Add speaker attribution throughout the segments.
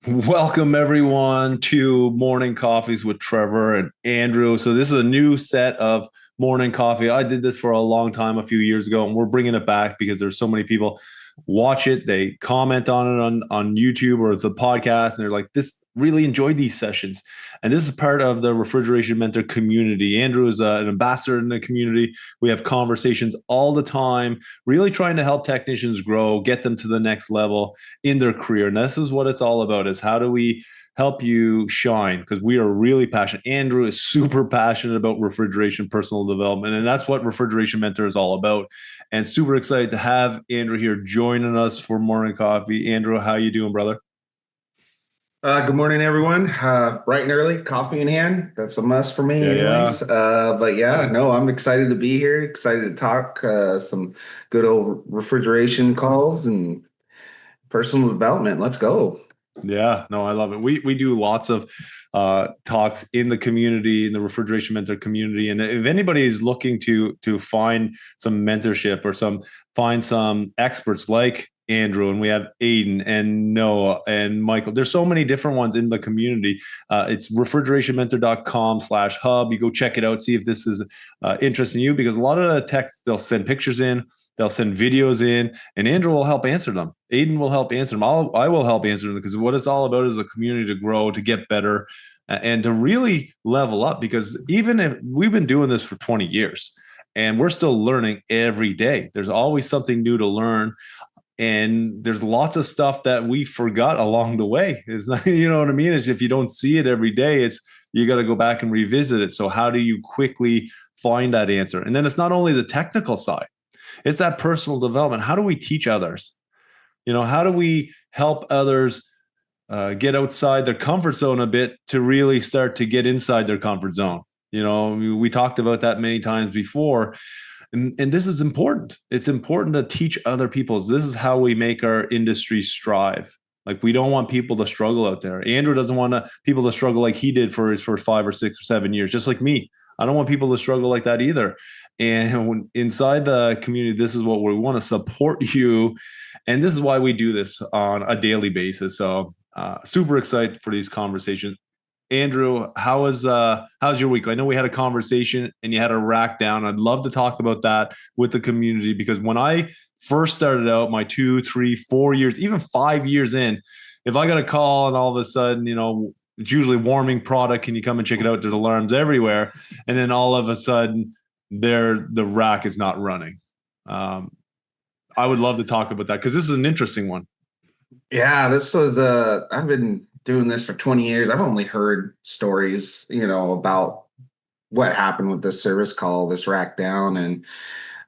Speaker 1: Welcome everyone to Morning Coffees with Trevor and Andrew. So this is a new set of morning coffee. I did this for a long time, a few years ago, and we're bringing it back because there's so many people watch it. They comment on it on YouTube or the podcast, and they're like, "This really enjoyed these sessions." And this is part of the Refrigeration Mentor community. Andrew is an ambassador in the community. We have conversations all the time, really trying to help technicians grow, get them to the next level in their career. And this is what it's all about: is how do we help you shine? Because we are really passionate. Andrew is super passionate about refrigeration personal development, and that's what Refrigeration Mentor is all about. And super excited to have Andrew here joining us for morning coffee. Andrew, how you doing, brother?
Speaker 2: Good morning, everyone. Bright and early, coffee in hand. That's a must for me,
Speaker 1: Yeah,
Speaker 2: anyways.
Speaker 1: yeah.
Speaker 2: But yeah, no, I'm excited to be here. Excited to talk some good old refrigeration calls and personal development. Let's go.
Speaker 1: Yeah, no, I love it. We do lots of talks in the community, in the refrigeration mentor community, and if anybody is looking to find some mentorship or find some experts like Andrew, and we have Aiden and Noah and Michael. There's so many different ones in the community. It's refrigerationmentor.com/hub. You go check it out, see if this is interesting to you, because a lot of the techs, they'll send pictures in, they'll send videos in, and Andrew will help answer them. Aiden will help answer them. I will help answer them, because what it's all about is a community to grow, to get better, and to really level up. Because even if we've been doing this for 20 years and we're still learning every day, there's always something new to learn. And there's lots of stuff that we forgot along the way. It's not, you know what I mean? It's if you don't see it every day, it's you got to go back and revisit it. So how do you quickly find that answer? And then it's not only the technical side, it's that personal development. How do we teach others? How do we help others get outside their comfort zone a bit to really start to get inside their comfort zone? We talked about that many times before. And this is important. It's important to teach other people. This is how we make our industry strive. Like, we don't want people to struggle out there. Andrew doesn't want people to struggle like he did for his first 5 or 6 or 7 years, just like me. I don't want people to struggle like that either. And inside the community, this is what we want to support you. And this is why we do this on a daily basis. So super excited for these conversations. Andrew, how's your week? I know we had a conversation and you had a rack down. I'd love to talk about that with the community, because when I first started out, my 2, 3, 4 years, even 5 years in, if I got a call and all of a sudden, it's usually warming product, can you come and check it out? There's alarms everywhere, and then all of a sudden, the rack is not running. Um, I would love to talk about that, because this is an interesting one.
Speaker 2: Yeah, this was I've been doing this for 20 years. I've only heard stories, about what happened with this service call, this rack down, and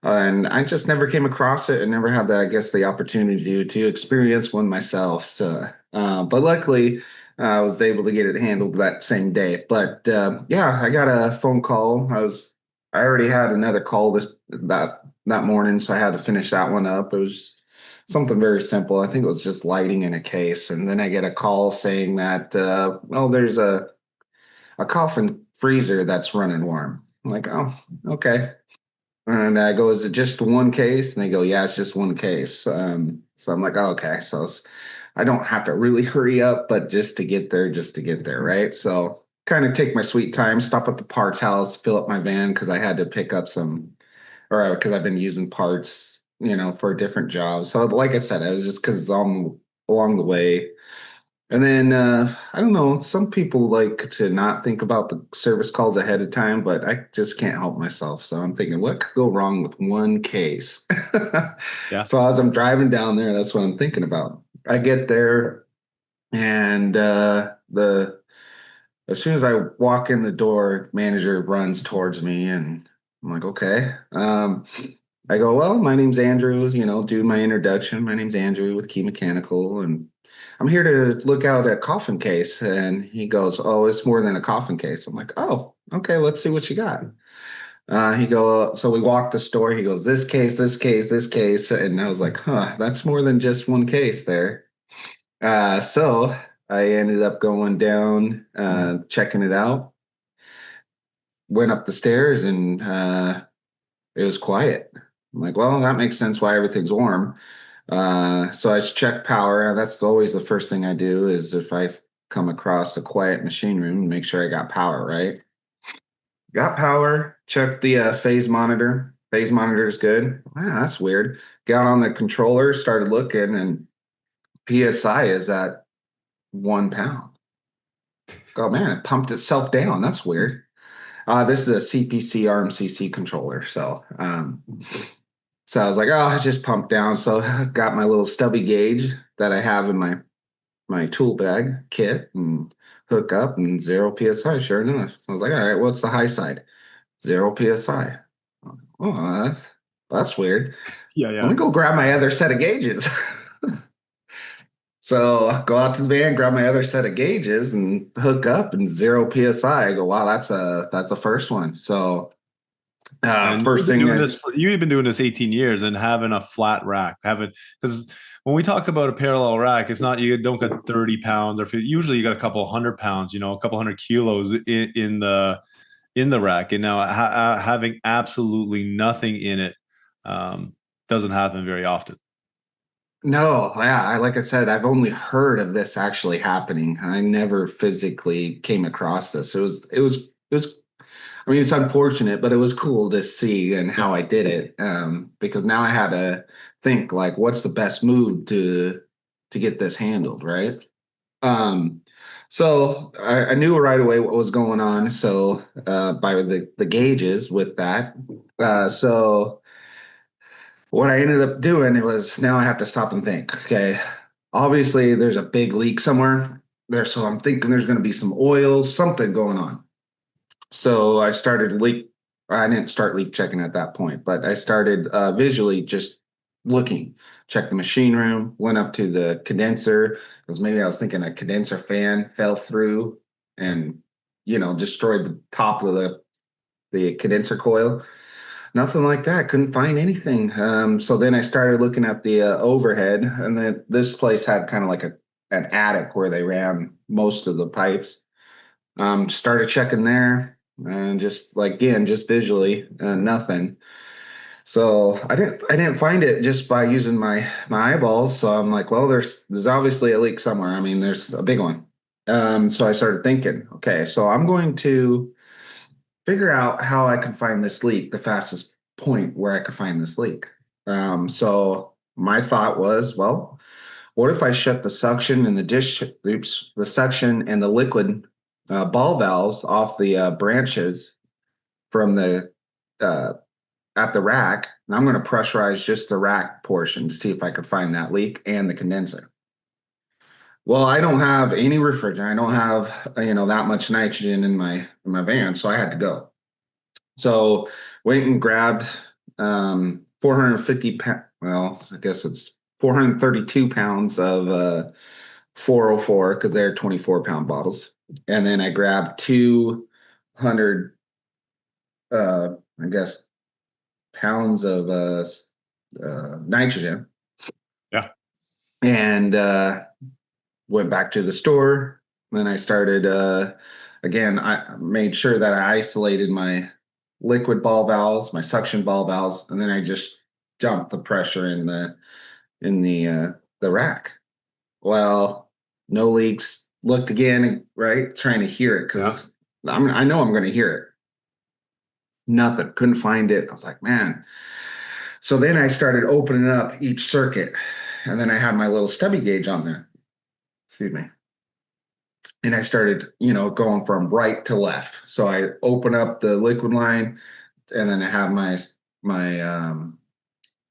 Speaker 2: I just never came across it and never had the opportunity to experience one myself. So, but luckily, I was able to get it handled that same day. But yeah, I got a phone call. I already had another call that morning, so I had to finish that one up. It was something very simple. I think it was just lighting in a case, and then I get a call saying that well, there's a coffin freezer that's running warm. I'm like, oh, okay. And I go, is it just one case? And they go, yeah, it's just one case. So I'm like, oh, okay. So I don't have to really hurry up, but just to get there, right? So kind of take my sweet time, stop at the parts house, fill up my van because I had to pick up some, or because I've been using parts, for different jobs. So like I said, I was just because along the way. And then I don't know, some people like to not think about the service calls ahead of time, but I just can't help myself. So I'm thinking, what could go wrong with one case?
Speaker 1: Yeah.
Speaker 2: So as I'm driving down there, that's what I'm thinking about. I get there, and the as soon as I walk in the door, manager runs towards me, and I'm like, okay. I go, well, my name's Andrew, do my introduction. My name's Andrew with Key Mechanical, and I'm here to look out a coffin case. And he goes, oh, it's more than a coffin case. I'm like, oh, okay, let's see what you got. So we walked the store. He goes, this case, this case, this case. And I was like, huh, that's more than just one case there. So I ended up going down, checking it out, went up the stairs, and it was quiet. I'm like, well, that makes sense why everything's warm. So I check power. That's always the first thing I do is if I come across a quiet machine room, make sure I got power, right? Got power, check the phase monitor. Phase monitor is good. Ah, that's weird. Got on the controller, started looking, and PSI is at 1 pound. Oh man, it pumped itself down. That's weird. This is a CPC RMCC controller. So I was like, oh, it's just pumped down. So I got my little stubby gauge that I have in my tool bag kit and hook up and 0 PSI. Sure enough. I was like, all right, what's the high side? 0 PSI. Oh, that's weird.
Speaker 1: Yeah,
Speaker 2: Let
Speaker 1: yeah.
Speaker 2: me go grab my other set of gauges. So I go out to the van, grab my other set of gauges, and hook up and 0 PSI. I go, wow, that's a first one. So
Speaker 1: And
Speaker 2: first thing,
Speaker 1: you've been doing this 18 years and having a flat rack, having, because when we talk about a parallel rack, it's not, you don't get 30 pounds or 50, usually you got a couple 100 pounds, a couple 100 kilos in the rack. And now having absolutely nothing in it doesn't happen very often.
Speaker 2: no, yeah, like I said, I've only heard of this actually happening. I never physically came across this. It was. I mean, it's unfortunate, but it was cool to see and
Speaker 1: Yeah.
Speaker 2: how I did it. Because now I had to think like, what's the best move to get this handled, right? Um, so I knew right away what was going on. So by the gauges with that, so what I ended up doing it was now I have to stop and think. Okay, obviously there's a big leak somewhere there, so I'm thinking there's going to be some oil, something going on. So I started leak. I didn't start leak checking at that point, but I started visually just looking. Checked the machine room. Went up to the condenser because maybe I was thinking a condenser fan fell through
Speaker 1: Yeah.
Speaker 2: and destroyed the top of the condenser coil. Nothing like that. Couldn't find anything. So then I started looking at the overhead, and then this place had kind of like an attic where they ran most of the pipes. Started checking there and just like again, just visually, nothing. So I didn't find it just by using my eyeballs. So I'm like, well, there's obviously a leak somewhere. I mean, there's a big one. So I started thinking, okay, so I'm going to figure out how I can find this leak, the fastest point where I could find this leak. So my thought was, well, what if I shut the suction and the suction and the liquid ball valves off the branches from the uh, at the rack, and I'm going to pressurize just the rack portion to see if I could find that leak and the condenser. Well, I don't have any refrigerant. I don't have that much nitrogen in my van, so I had to go. So went and grabbed 450 well, I guess it's 432 pounds of 404 because they're 24-pound bottles. And then I grabbed 200 I guess pounds of nitrogen
Speaker 1: Yeah.
Speaker 2: and went back to the store. Then I started again, I made sure that I isolated my liquid ball valves, my suction ball valves, and then I just dumped the pressure in the rack. Well, no leaks. Looked again, right? Trying to hear it
Speaker 1: Yeah.
Speaker 2: because I know I'm going to hear it. Nothing. Couldn't find it. I was like, man. So then I started opening up each circuit, and then I had my little stubby gauge on there. Excuse me. And I started, going from right to left. So I open up the liquid line, and then I have my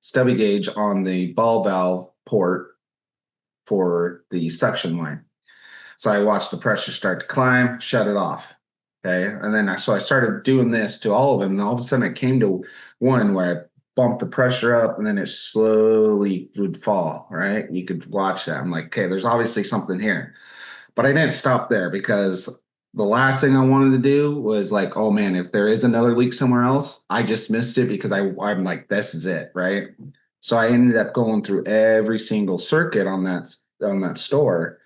Speaker 2: stubby gauge on the ball valve port for the suction line. So I watched the pressure start to climb, shut it off. Okay. And then I started doing this to all of them. And all of a sudden I came to one where I bumped the pressure up and then it slowly would fall. Right. You could watch that. I'm like, okay, there's obviously something here. But I didn't stop there because the last thing I wanted to do was like, oh man, if there is another leak somewhere else, I just missed it because I'm like, this is it. Right. So I ended up going through every single circuit on that store,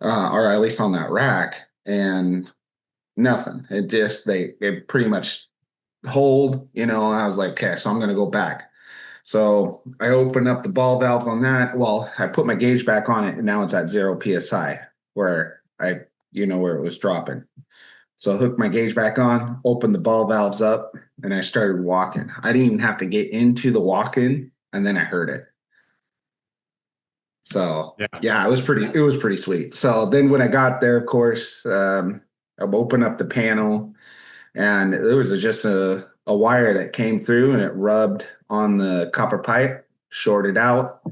Speaker 2: or at least on that rack, and nothing. It pretty much hold. I was like, okay, so I'm gonna go back. So I opened up the ball valves on that. Well, I put my gauge back on it, and now it's at 0 psi, where where it was dropping. So I hooked my gauge back on, opened the ball valves up, and I started walking. I didn't even have to get into the walk-in, and then I heard it. So yeah, it was pretty sweet. So then when I got there, of course, I opened up the panel, and there was just a wire that came through, and it rubbed on the copper pipe, shorted out,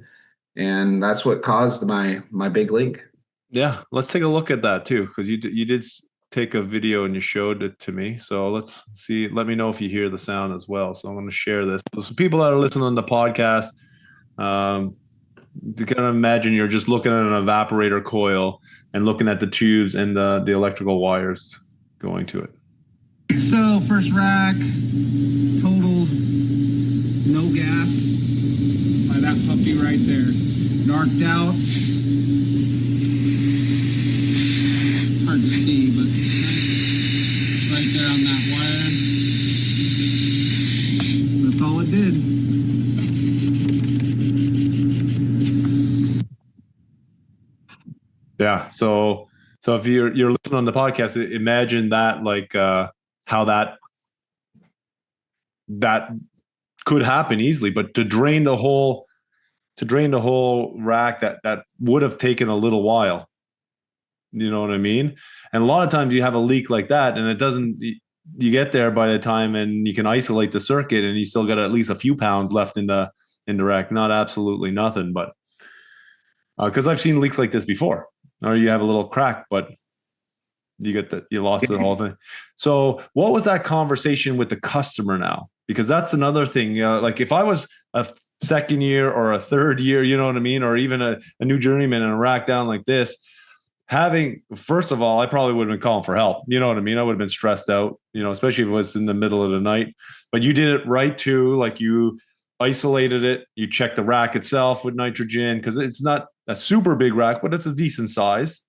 Speaker 2: and that's what caused my big leak.
Speaker 1: Yeah, let's take a look at that too, because you did take a video and you showed it to me. So let's see. Let me know if you hear the sound as well. So I'm going to share this. So some people that are listening on the podcast, you can imagine you're just looking at an evaporator coil and looking at the tubes and the electrical wires going to it.
Speaker 3: So first rack, total no gas by that puppy right there. Darked out. Hard to see, but right there on that wire. That's all it did.
Speaker 1: Yeah. So if you're listening on the podcast, imagine that, like how that could happen easily, but to drain the whole rack, that would have taken a little while. You know what I mean? And a lot of times you have a leak like that, and it doesn't. You get there by the time, and you can isolate the circuit, and you still got at least a few pounds left in the rack. Not absolutely nothing, but because I've seen leaks like this before, or you have a little crack, but you lost the whole thing. So what was that conversation with the customer now? Because that's another thing. Like if I was a second year or a third year, you know what I mean, or even a new journeyman in a rack down like this, first of all, I probably would have been calling for help. You know what I mean? I would have been stressed out, especially if it was in the middle of the night. But you did it right too. Like you isolated it. You checked the rack itself with nitrogen, because it's not a super big rack, but it's a decent size,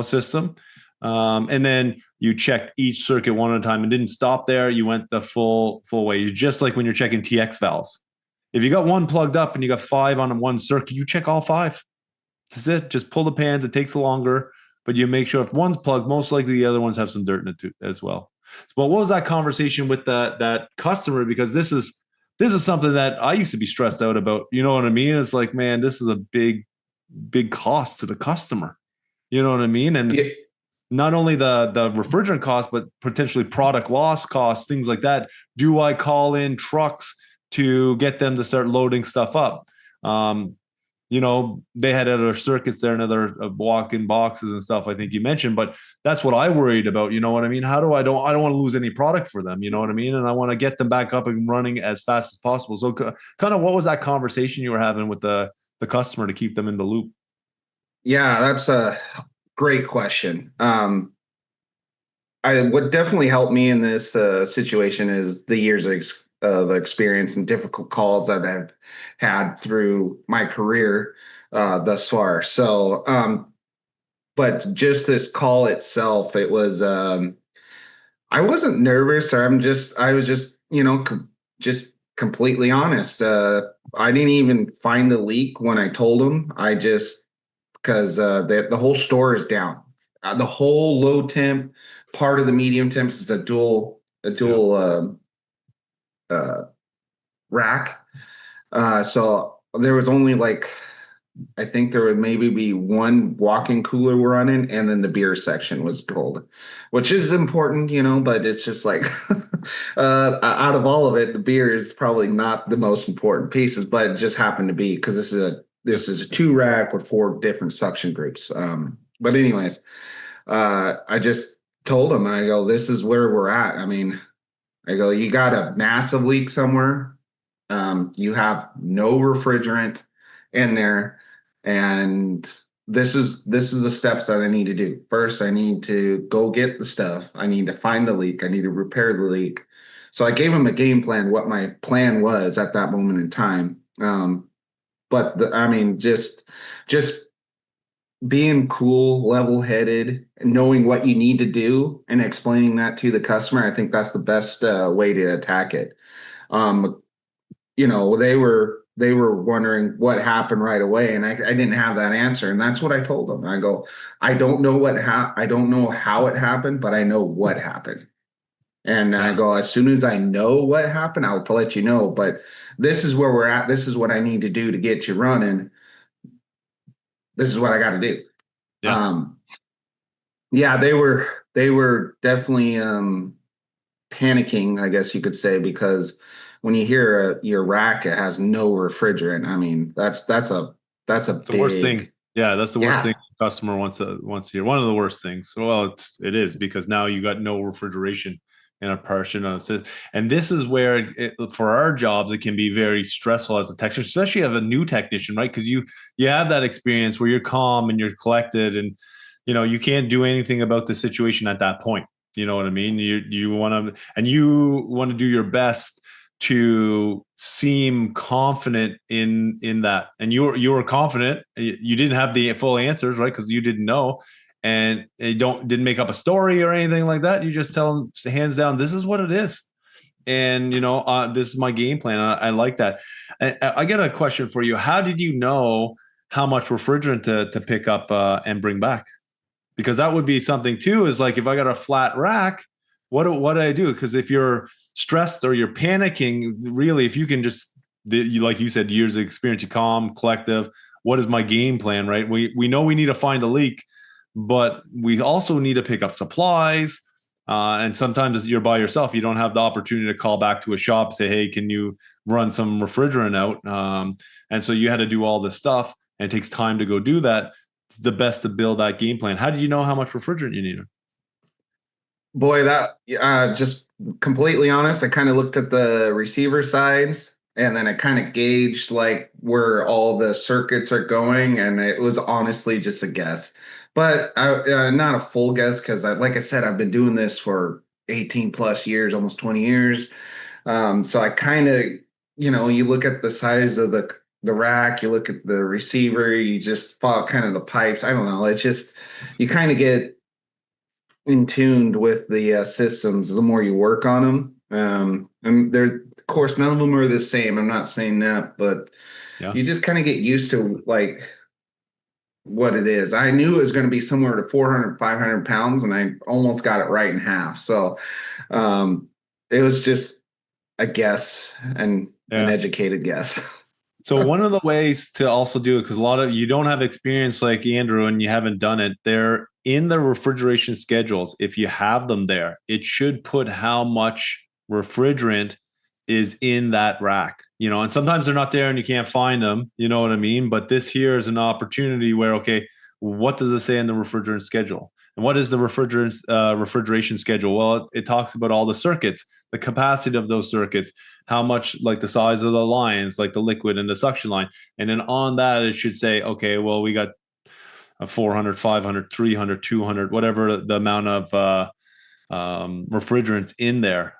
Speaker 1: system. And then you checked each circuit one at a time and didn't stop there. You went the full way. Just like when you're checking TX valves. If you got one plugged up and you got 5 on one circuit, you check all 5. That's it. Just pull the pans. It takes longer, but you make sure if one's plugged, most likely the other ones have some dirt in it too, as well. So, what was that conversation with that customer? Because this is something that I used to be stressed out about. You know what I mean? It's like, man, this is a big cost to the customer. You know what I mean? And not only the refrigerant cost, but potentially product loss costs, things like that. Do I call in trucks to get them to start loading stuff up? They had other circuits there and other walk-in boxes and stuff, I think you mentioned, but that's what I worried about. You know what I mean? I don't want to lose any product for them. You know what I mean? And I want to get them back up and running as fast as possible. So kind of what was that conversation you were having with the customer to keep them in the loop?
Speaker 2: Yeah, that's a great question. What definitely helped me in this situation is the years of experience and difficult calls that I've had through my career thus far. So, but just this call itself, it was, I wasn't nervous, or I was just, just completely honest. I didn't even find the leak when I told them. Because the whole store is down. The whole low temp part of the medium temps is a dual rack. So there was only I think there would maybe be one walk-in cooler we're running, and then the beer section was cold, which is important, but it's just like out of all of it, the beer is probably not the most important pieces, but it just happened to be because this is a 2 rack with 4 different suction groups. But anyways, I just told him, I go, this is where we're at. I mean, I go, you got a massive leak somewhere. You have no refrigerant in there. And this is the steps that I need to do. First, I need to go get the stuff. I need to find the leak. I need to repair the leak. So I gave him a game plan, what my plan was at that moment in time. But just being cool, level-headed, knowing what you need to do and explaining that to the customer, I think that's the best way to attack it. They were they were wondering what happened right away, and I didn't have that answer, and that's what I told them. I go, I don't know I don't know how it happened, but I know what happened. And I
Speaker 1: Yeah.
Speaker 2: go, as soon as I know what happened, I'll to let you know. But this is where we're at. This is what I need to do to get you running. This is what I got to do.
Speaker 1: Yeah.
Speaker 2: Yeah, they were definitely panicking, I guess you could say, because when you hear your rack, it has no refrigerant. I mean, that's a
Speaker 1: It's the worst thing.
Speaker 2: big,
Speaker 1: Yeah, that's the worst thing
Speaker 2: yeah.
Speaker 1: the customer wants to hear. One of the worst things. Well, it is because now you got no refrigeration in a portion on it. And this is where for our jobs it can be very stressful as a technician, especially as a new technician, right? Because you have that experience where you're calm and you're collected, and you can't do anything about the situation at that point. You know what I mean? You want to do your best to seem confident in that, and you were confident. You didn't have the full answers, right? Because you didn't know, and you didn't make up a story or anything like that. You just tell them hands down, this is what it is, and this is my game plan. I like that. I get a question for you. How did you know how much refrigerant to pick up and bring back? Because that would be something too, is like, if I got a flat rack, what do I do? Because if you're stressed or you're panicking, really, if you can just, like you said, years of experience, you calm, collective, what is my game plan, right? We know we need to find a leak, but we also need to pick up supplies. And sometimes you're by yourself, you don't have the opportunity to call back to a shop, say, hey, can you run some refrigerant out? And so you had to do all this stuff, and it takes time to go do that. It's the best to build that game plan. How did you know how much refrigerant you needed?
Speaker 2: Boy, that just completely honest, I kind of looked at the receiver sides, and then I kind of gauged like where all the circuits are going, and it was honestly just a guess. But not a full guess, because like I said, I've been doing this for 18 plus years, almost 20 years. So I kind of, you look at the size of the rack, you look at the receiver, you just follow kind of the pipes. I don't know. It's just you kind of get in tuned with the systems the more you work on them. And they're, of course, none of them are the same. I'm not saying that, but
Speaker 1: Yeah.
Speaker 2: you just kind of get used to like what it is. I knew it was going to be somewhere to 400, 500 pounds, and I almost got it right in half. So it was just a guess and an
Speaker 1: Yeah.
Speaker 2: educated guess.
Speaker 1: So one of the ways to also do it, because a lot of you don't have experience like Andrew and you haven't done it, they're in the refrigeration schedules. If you have them there, it should put how much refrigerant is in that rack, and sometimes they're not there and you can't find them, you know what I mean? But this here is an opportunity where, okay, what does it say in the refrigerant schedule? And what is the refrigeration schedule? Well, it talks about all the circuits, the capacity of those circuits, how much, like the size of the lines, like the liquid and the suction line. And then on that, it should say, okay, well, we got a 400, 500, 300, 200, whatever the amount of refrigerants in there.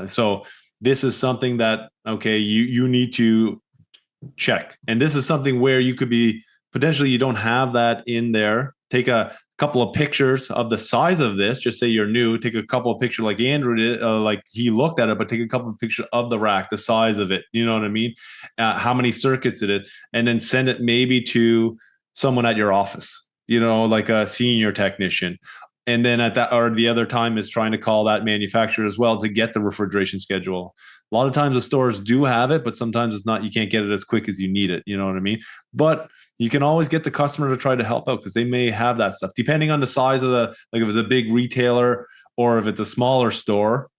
Speaker 1: So this is something that, okay, you need to check. And this is something where you could be potentially, you don't have that in there. Take a couple of pictures of the size of this. Just say you're new. Take a couple of pictures like Andrew did, like he looked at it, but take a couple of pictures of the rack, the size of it. You know what I mean? How many circuits it is, and then send it maybe to someone at your office. Like a senior technician. And then at that, or the other time is trying to call that manufacturer as well to get the refrigeration schedule. A lot of times the stores do have it, but sometimes it's not, you can't get it as quick as you need it. You know what I mean? But you can always get the customer to try to help out, because they may have that stuff depending on the size of like if it's a big retailer or if it's a smaller store.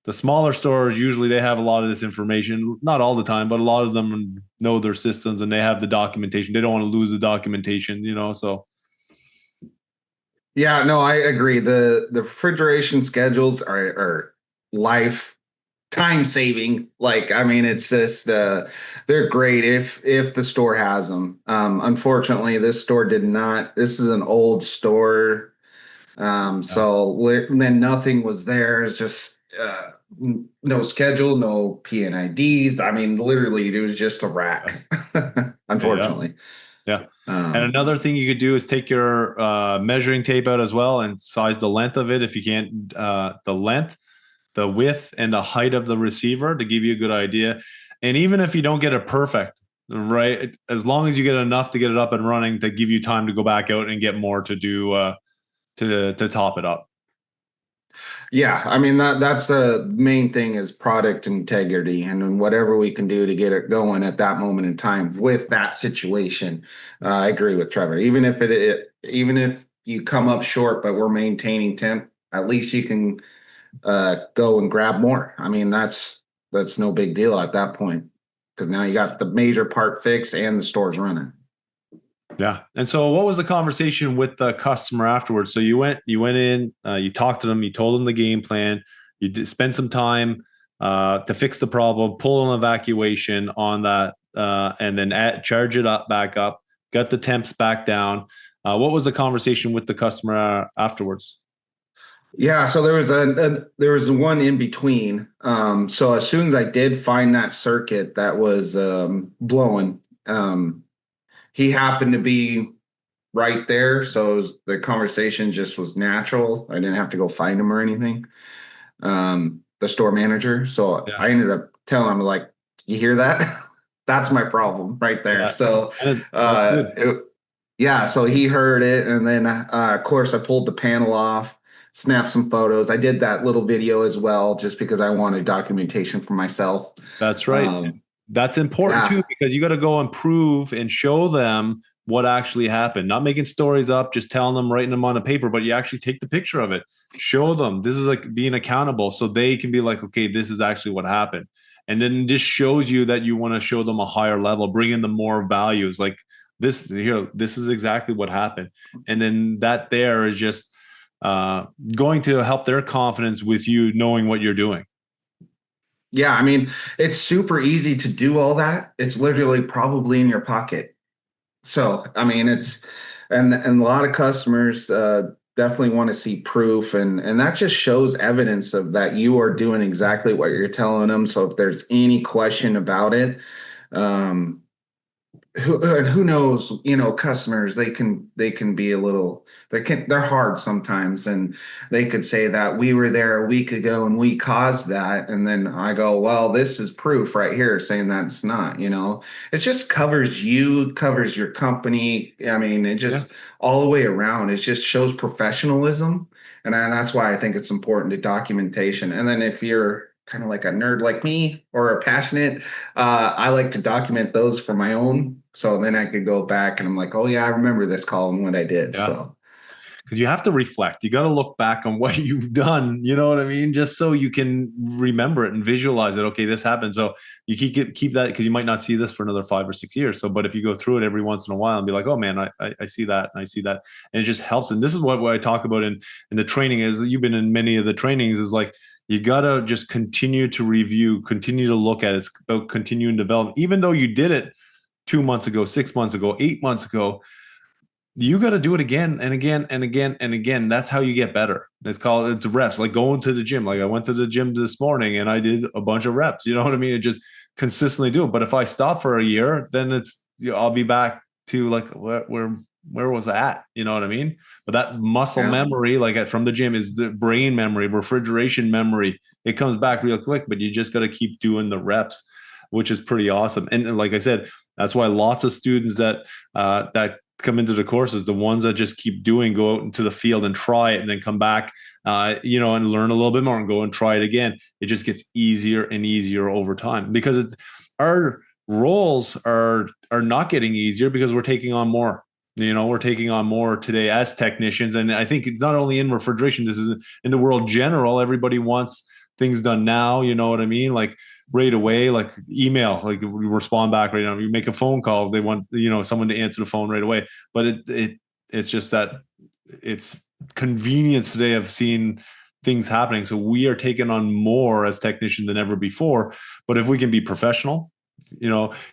Speaker 1: The smaller stores, usually they have a lot of this information, not all the time, but a lot of them know their systems and they have the documentation. They don't want to lose the documentation, so.
Speaker 2: Yeah, no, I agree. The refrigeration schedules are life time saving. Like, I mean, it's just they're great if the store has them. Unfortunately, this store did not. This is an old store, so then nothing was there. It's just no schedule, no PNIDs. I mean, literally, it was just a rack. Unfortunately.
Speaker 1: Yeah. And another thing you could do is take your measuring tape out as well and size the length of it. If you can't, the length, the width, and the height of the receiver to give you a good idea. And even if you don't get it perfect, right? As long as you get enough to get it up and running to give you time to go back out and get more to do to top it up.
Speaker 2: Yeah, I mean that's the main thing is product integrity, and then whatever we can do to get it going at that moment in time with that situation. I agree with Trevor. Even if you come up short, but we're maintaining temp, at least you can go and grab more. I mean that's no big deal at that point because now you got the major part fixed and the store's running.
Speaker 1: Yeah. And so what was the conversation with the customer afterwards? So you went in, you talked to them, you told them the game plan, you did spend some time to fix the problem, pull an evacuation on that, and then charge it up back up, got the temps back down. What was the conversation with the customer afterwards?
Speaker 2: Yeah, so there was one in between. So as soon as I did find that circuit that was blowing, he happened to be right there, so the conversation just was natural. I didn't have to go find him or anything. The store manager. So
Speaker 1: Yeah.
Speaker 2: I ended up telling him like, "You hear that? That's my problem right there."
Speaker 1: Yeah.
Speaker 2: So
Speaker 1: That's good.
Speaker 2: yeah, so he heard it, and then of course I pulled the panel off, snapped some photos. I did that little video as well, just because I wanted documentation for myself.
Speaker 1: That's right. That's important
Speaker 2: Yeah.
Speaker 1: too, because you got to go and prove and show them what actually happened. Not making stories up, just telling them, writing them on a paper, but you actually take the picture of it, show them. This is like being accountable, so they can be like, okay, this is actually what happened. And then it just shows you that you want to show them a higher level, bring in the more values. Like this here, this is exactly what happened. And then that there is just going to help their confidence with you knowing what you're doing.
Speaker 2: Yeah, I mean, it's super easy to do all that. It's literally probably in your pocket. So, I mean, and a lot of customers definitely want to see proof, and that just shows evidence of that you are doing exactly what you're telling them. So if there's any question about it, um, who knows, customers, they can be a little, they're hard sometimes, and they could say that we were there a week ago and we caused that, and then I go, well, this is proof right here saying that it's not. It just covers your company. I mean, it just all the way around, it just shows professionalism, and that's why I think it's important to documentation. And then if you're kind of like a nerd like me or a passionate, I like to document those for my own. So then I could go back and I'm like, oh yeah, I remember this call and what I did.
Speaker 1: Yeah.
Speaker 2: So
Speaker 1: because you have to reflect. You got to look back on what you've done. You know what I mean? Just so you can remember it and visualize it. Okay, this happened. So you keep that, because you might not see this for another 5 or 6 years. So, but if you go through it every once in a while and be like, oh man, I see that and I see that, and it just helps. And this is what I talk about in the training. Is you've been in many of the trainings, is like you gotta just continue to review, continue to look at it. It's about continuing development, even though you did it 2 months ago, 6 months ago, 8 months ago. You got to do it again and again and again and again. That's how you get better. It's reps, like going to the gym. Like I went to the gym this morning and I did a bunch of reps. You know what I mean? It just consistently do it. But if I stop for a year, then I'll be back to like where was I at? You know what I mean? But that muscle memory, like from the gym, is the brain memory, refrigeration memory. It comes back real quick, but you just got to keep doing the reps, which is pretty awesome. And like I said, that's why lots of students that come into the courses, the ones that just keep doing, go out into the field and try it, and then come back, and learn a little bit more and go and try it again. It just gets easier and easier over time, because our roles are not getting easier because we're taking on more. We're taking on more today as technicians. And I think it's not only in refrigeration, this is in the world general. Everybody wants things done now. You know what I mean? Like right away, like email, like we respond back right now. You make a phone call, they want someone to answer the phone right away. But it's just that it's convenience today of seeing things happening. So we are taking on more as technicians than ever before. But if we can be professional,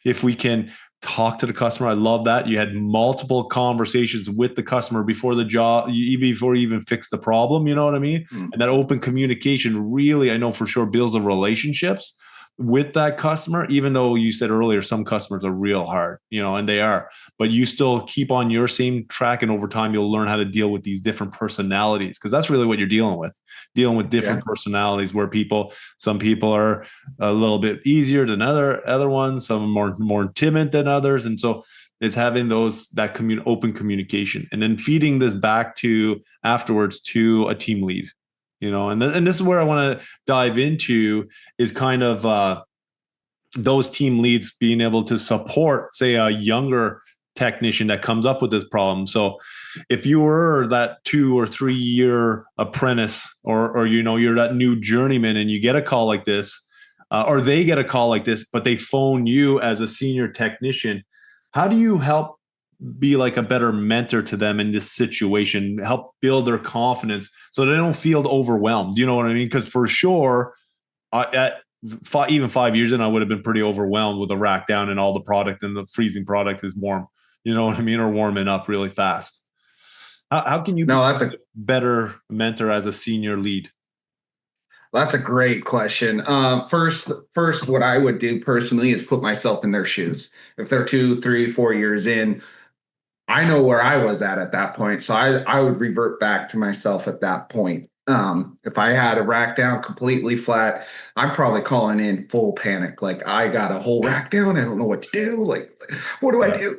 Speaker 1: if we can talk to the customer, I love that you had multiple conversations with the customer before the job, before you even fix the problem. You know what I mean? And that open communication really, I know for sure, builds the relationships. with that customer, even though you said earlier, some customers are real hard, and they are, but you still keep on your same track. And over time, you'll learn how to deal with these different personalities, because that's really what you're dealing with different personalities, where some people are a little bit easier than other ones, some are more timid than others. And so it's having that open communication, and then feeding this back to afterwards to a team lead. And this is where I want to dive into, is kind of those team leads being able to support, say, a younger technician that comes up with this problem. So if you were that 2 or 3 year apprentice, or you're that new journeyman, and you get a call like this, or they get a call like this, but they phone you as a senior technician, how do you help be like a better mentor to them in this situation, help build their confidence so they don't feel overwhelmed? You know what I mean? Because for sure, even 5 years in, I would have been pretty overwhelmed with the rack down and all the product, and the freezing product is warm. You know what I mean? Or warming up really fast. How can you be a better mentor as a senior lead?
Speaker 2: That's a great question. First, what I would do personally is put myself in their shoes. If they're 2, 3, 4 years in, I know where I was at that point. So I would revert back to myself at that point. If I had a rack down completely flat, I'm probably calling in full panic. Like, I got a whole rack down. I don't know what to do. Like, what do I do?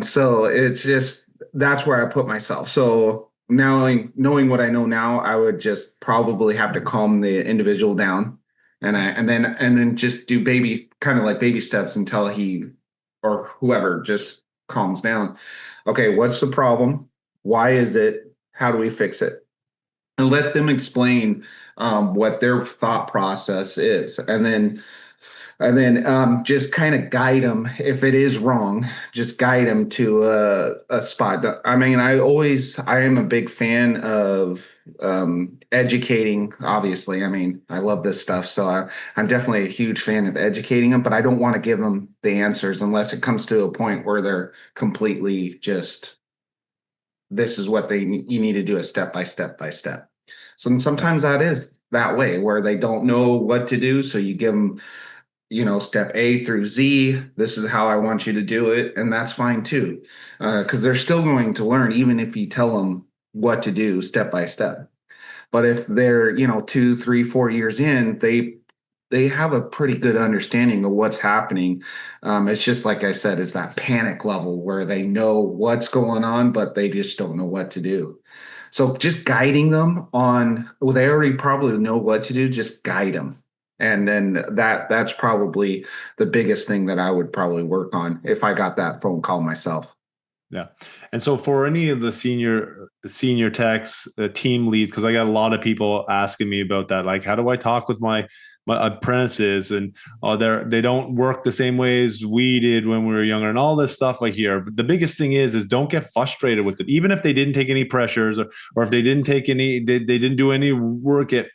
Speaker 2: So it's just, that's where I put myself. So knowing what I know now, I would just probably have to calm the individual down, and then just do baby steps until he or whoever just calms down. Okay, what's the problem? Why is it? How do we fix it? And let them explain what their thought process is, and then just kind of guide them. If it is wrong, just guide them to a spot. I mean, I am a big fan of educating. Obviously, I mean, I love this stuff, so I'm definitely a huge fan of educating them. But I don't want to give them the answers unless it comes to a point where they're completely just, this is what you need to do, a step by step. So sometimes that is that way, where they don't know what to do. So you give them, step A through Z, this is how I want you to do it. And that's fine too. Because they're still going to learn, even if you tell them what to do step by step. But if they're, 2, 3, 4 years in, they have a pretty good understanding of what's happening. It's just, like I said, it's that panic level where they know what's going on, but they just don't know what to do. So just guiding them they already probably know what to do, just guide them. And then that's probably the biggest thing that I would probably work on if I got that phone call myself.
Speaker 1: Yeah. And so for any of the senior techs, team leads, because I got a lot of people asking me about that, like, how do I talk with my apprentices, and they don't work the same way as we did when we were younger, and all this stuff I hear. But the biggest thing is don't get frustrated with it, even if they didn't take any pressures, or if they didn't take any, they didn't do any work at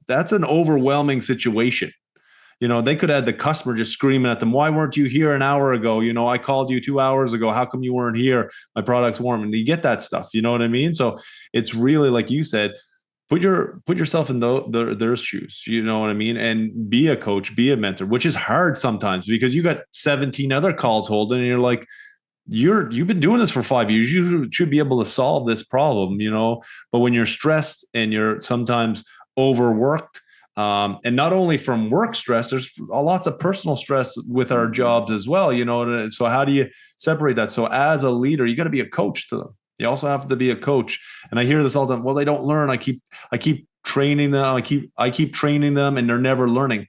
Speaker 1: that's an overwhelming situation. They could have the customer just screaming at them, why weren't you here an hour ago? I called you 2 hours ago. How come you weren't here? My product's warm. And you get that stuff. You know what I mean? So it's really, like you said, put yourself in their shoes. You know what I mean? And be a coach, be a mentor, which is hard sometimes because you got 17 other calls holding, and you're like, you've been doing this for 5 years. You should be able to solve this problem, But when you're stressed and you're sometimes overworked, and not only from work stress, there's lots of personal stress with our jobs as well, So how do you separate that? So as a leader, you got to be a coach to them. You also have to be a coach. And I hear this all the time. Well, they don't learn. I keep training them. I keep training them, and they're never learning.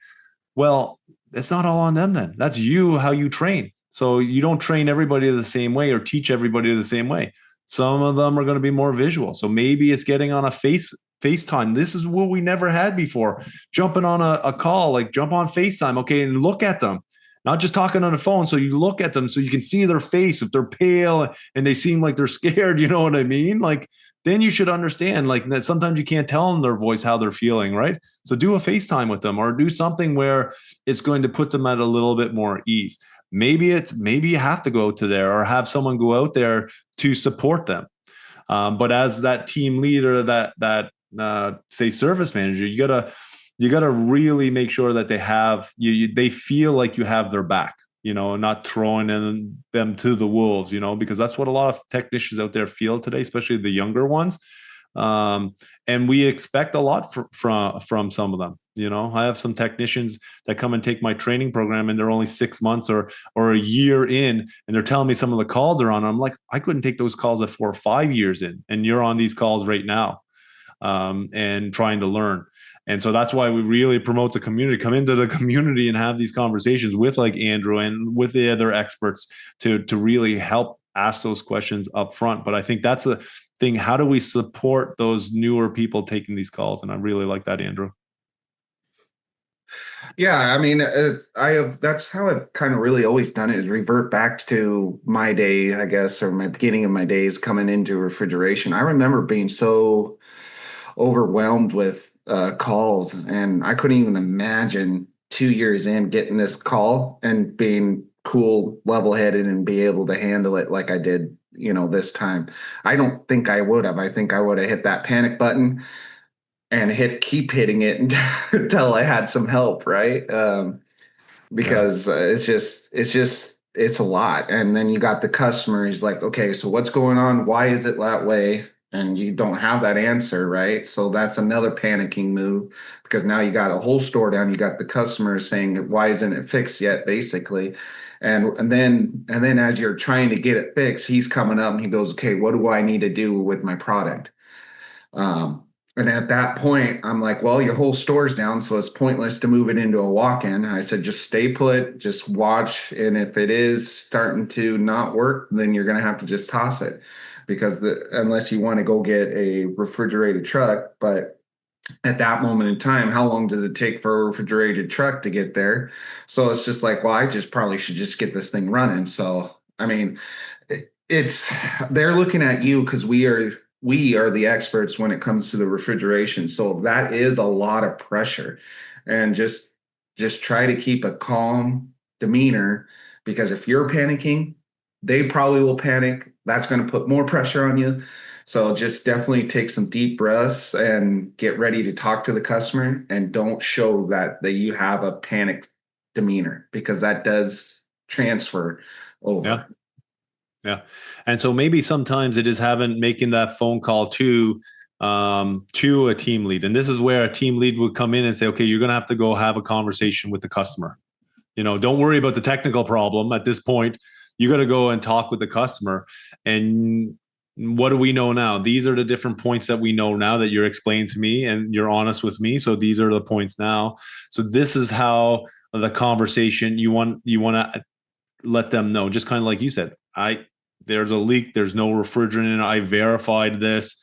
Speaker 1: Well, it's not all on them then. That's you, how you train. So you don't train everybody the same way or teach everybody the same way. Some of them are going to be more visual. So maybe it's getting on a FaceTime. This is what we never had before. Jumping on a call, like jump on FaceTime, okay, and look at them. Not just talking on the phone. So you look at them so you can see their face. If they're pale and they seem like they're scared, you know what I mean? Like, then you should understand, like, that sometimes you can't tell in their voice how they're feeling, right? So do a FaceTime with them, or do something where it's going to put them at a little bit more ease. Maybe you have to go to there, or have someone go out there to support them. But as that team leader, that say service manager, you you got to really make sure that they have they feel like you have their back, not throwing them to the wolves, because that's what a lot of technicians out there feel today, especially the younger ones. And we expect a lot from some of them. I have some technicians that come and take my training program, and they're only 6 months or a year in, and they're telling me some of the calls they're on. I'm like, I couldn't take those calls at 4 or 5 years in, and you're on these calls right now, and trying to learn. And so that's why we really promote the community. Come into the community and have these conversations with like Andrew and with the other experts to really help ask those questions up front. But I think that's a thing. How do we support those newer people taking these calls? And I really like that, Andrew.
Speaker 2: Yeah, I mean, that's how I've kind of really always done it, is revert back to my day, I guess, or my beginning of my days coming into refrigeration. I remember being so overwhelmed with calls, and I couldn't even imagine 2 years in getting this call and being cool, level-headed, and be able to handle it like I did, this time. I don't think I would have. I think I would have hit that panic button and keep hitting it until I had some help, right? Because it's a lot. And then you got the customer, he's like, okay, so what's going on? Why is it that way? And you don't have that answer, right? So that's another panicking move, because now you got a whole store down. You got the customer saying, why isn't it fixed yet, basically? And then as you're trying to get it fixed, he's coming up and he goes, okay, what do I need to do with my product? And at that point, I'm like, well, your whole store's down, so it's pointless to move it into a walk-in. I said, just stay put, just watch. And if it is starting to not work, then you're going to have to just toss it, because unless you want to go get a refrigerated truck. But at that moment in time, how long does it take for a refrigerated truck to get there? So it's just like, well, I just probably should just get this thing running. So, I mean, they're looking at you because we are the experts when it comes to the refrigeration. So that is a lot of pressure, and just try to keep a calm demeanor, because if you're panicking, they probably will panic. That's going to put more pressure on you. So just definitely take some deep breaths and get ready to talk to the customer, and don't show that you have a panic demeanor, because that does transfer over.
Speaker 1: Yeah. Yeah. And so maybe sometimes it is making that phone call to a team lead. And this is where a team lead would come in and say, okay, you're going to have to go have a conversation with the customer. Don't worry about the technical problem at this point. You got to go and talk with the customer. And what do we know now? These are the different points that we know now that you're explaining to me and you're honest with me. So these are the points now. So this is how the conversation you want to let them know, just kind of like you said, there's a leak. There's no refrigerant in it. I verified this.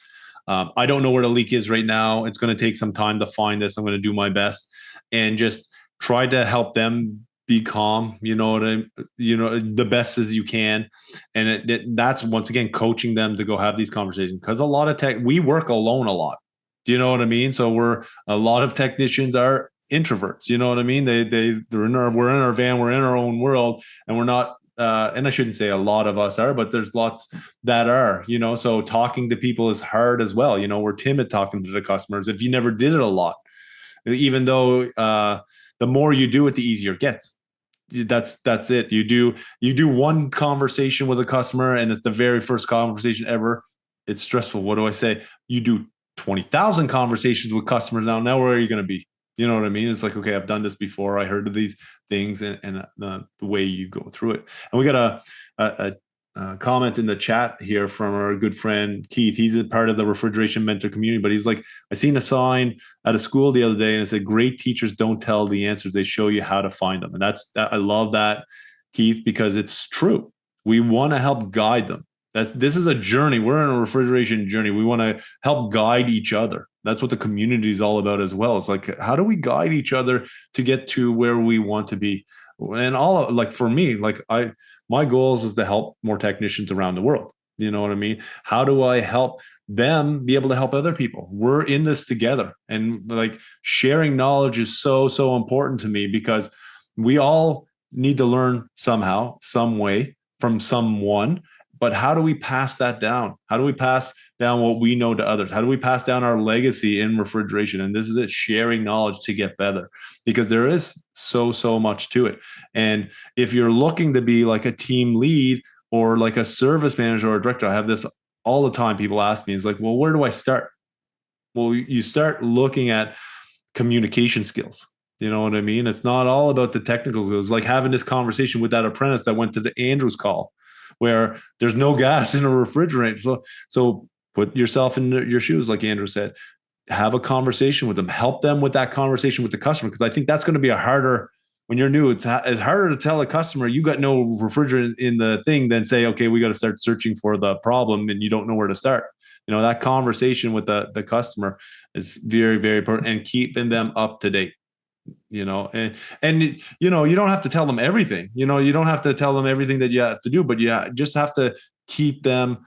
Speaker 1: I don't know where the leak is right now. It's going to take some time to find this. I'm going to do my best, and just try to help them be calm. The best as you can. And that's once again coaching them to go have these conversations, because a lot of we work alone a lot. Do you know what I mean? So a lot of technicians are introverts. You know what I mean? We're in our van, we're in our own world, and we're not. And I shouldn't say a lot of us are, but there's lots that are, so talking to people is hard as well. We're timid talking to the customers if you never did it a lot, even though the more you do it, the easier it gets. That's it. You do one conversation with a customer, and it's the very first conversation ever. It's stressful. What do I say? You do 20,000 conversations with customers now where are you going to be? You know what I mean? It's like, okay, I've done this before. I heard of these things, and the way you go through it. And we got a comment in the chat here from our good friend Keith. He's a part of the Refrigeration Mentor community, but he's like, I seen a sign at a school the other day, and it said, "Great teachers don't tell the answers; they show you how to find them." And I love that, Keith, because it's true. We want to help guide them. This is a journey. We're in a refrigeration journey. We want to help guide each other. That's what the community is all about as well. It's like, how do we guide each other to get to where we want to be? And for me, my goals is to help more technicians around the world. You know what I mean? How do I help them be able to help other people? We're in this together. And sharing knowledge is so, so important to me, because we all need to learn somehow, some way from someone. But how do we pass that down? How do we pass down what we know to others? How do we pass down our legacy in refrigeration? And this is it, sharing knowledge to get better, because there is so much to it. And if you're looking to be like a team lead or like a service manager or a director, I have this all the time. People ask me, it's like, well, where do I start? Well, you start looking at communication skills. You know what I mean? It's not all about the technical skills. Like having this conversation with that apprentice that went to the Andrew's call, where there's no gas in a refrigerator. So put yourself in your shoes, like Andrew said. Have a conversation with them. Help them with that conversation with the customer, because I think that's going to be a harder, when you're new, it's harder to tell a customer you got no refrigerant in the thing than say, okay, we got to start searching for the problem and you don't know where to start. You know, that conversation with the customer is very important, and keeping them up to date. You know, and you know, you don't have to tell them everything. You know, you don't have to tell them everything that you have to do, but you just have to keep them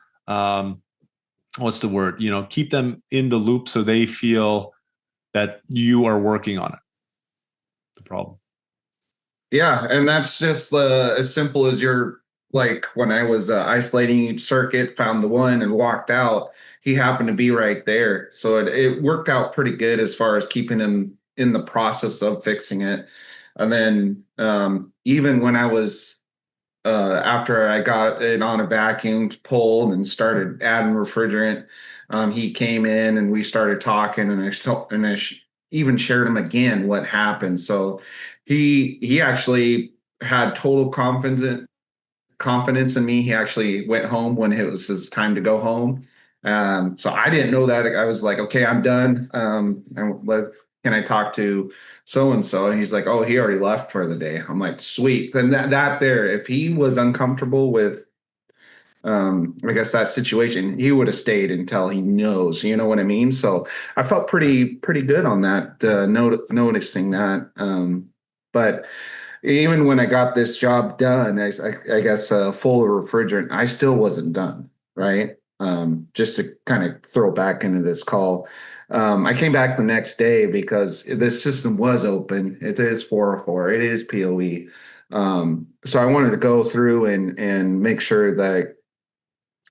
Speaker 1: what's the word? You know, keep them in the loop so they feel that you are working on it. The problem.
Speaker 2: Yeah, and that's just as simple as your, like when I was isolating each circuit, found the one and walked out, he happened to be right there. So it worked out pretty good as far as keeping him in the process of fixing it. And then even when I was after I got it on a vacuum, pulled and started adding refrigerant, he came in and we started talking, and even shared him again what happened. So he actually had total confidence in me. He actually went home when it was his time to go home. So I didn't know that. I was like, okay, I'm done. Can I talk to so and so? And he's like, oh, he already left for the day. I'm like, sweet. Then that there, if he was uncomfortable with, I guess that situation, he would have stayed until he knows. You know what I mean? So I felt pretty good on that. Noticing that. But even when I got this job done, I guess full of refrigerant, I still wasn't done, right? Just to kind of throw back into this call, I came back the next day because this system was open. It is 404. It is POE. So I wanted to go through and make sure that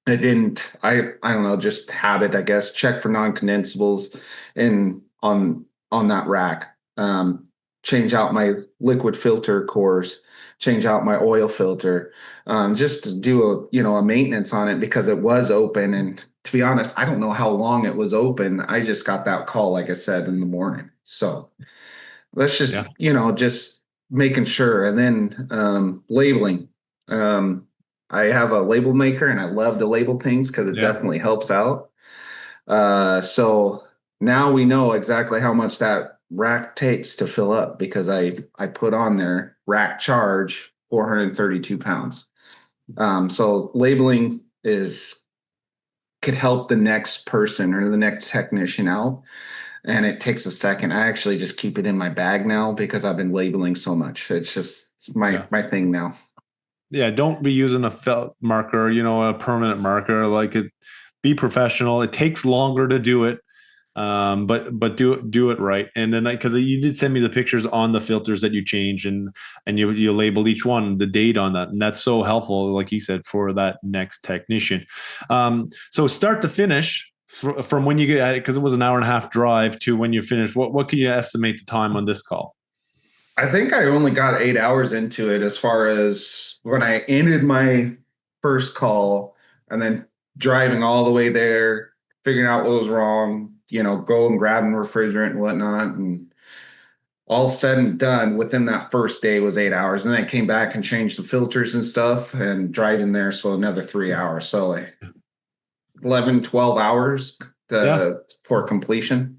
Speaker 2: I don't know, just habit, I guess, check for non-condensables in on that rack. Change out my liquid filter cores, change out my oil filter, just to do a maintenance on it, because it was open. And to be honest, I don't know how long it was open. I just got that call, like I said, in the morning. So let's just, just making sure. And then labeling. I have a label maker and I love to label things because it definitely helps out. So now we know exactly how much that rack takes to fill up, because I put on there rack charge 432 pounds. So labeling could help the next person or the next technician out. And it takes a second. I actually just keep it in my bag now because I've been labeling so much. It's just my thing now.
Speaker 1: Yeah, don't be using a felt marker, a permanent marker. Be professional. It takes longer to do it, but do it right. And then because you did send me the pictures on the filters that you changed, and you labeled each one, the date on that, and that's so helpful, like you said, for that next technician. So start to finish, from when you get at it, because it was an hour and a half drive, to when you finish. What can you estimate the time on this call?
Speaker 2: I think I only got 8 hours into it, as far as when I ended my first call and then driving all the way there, figuring out what was wrong, going grabbing refrigerant and whatnot. And all said and done, within that first day was 8 hours. And then I came back and changed the filters and stuff and driving there. So another 3 hours. So 11, 12 hours for completion.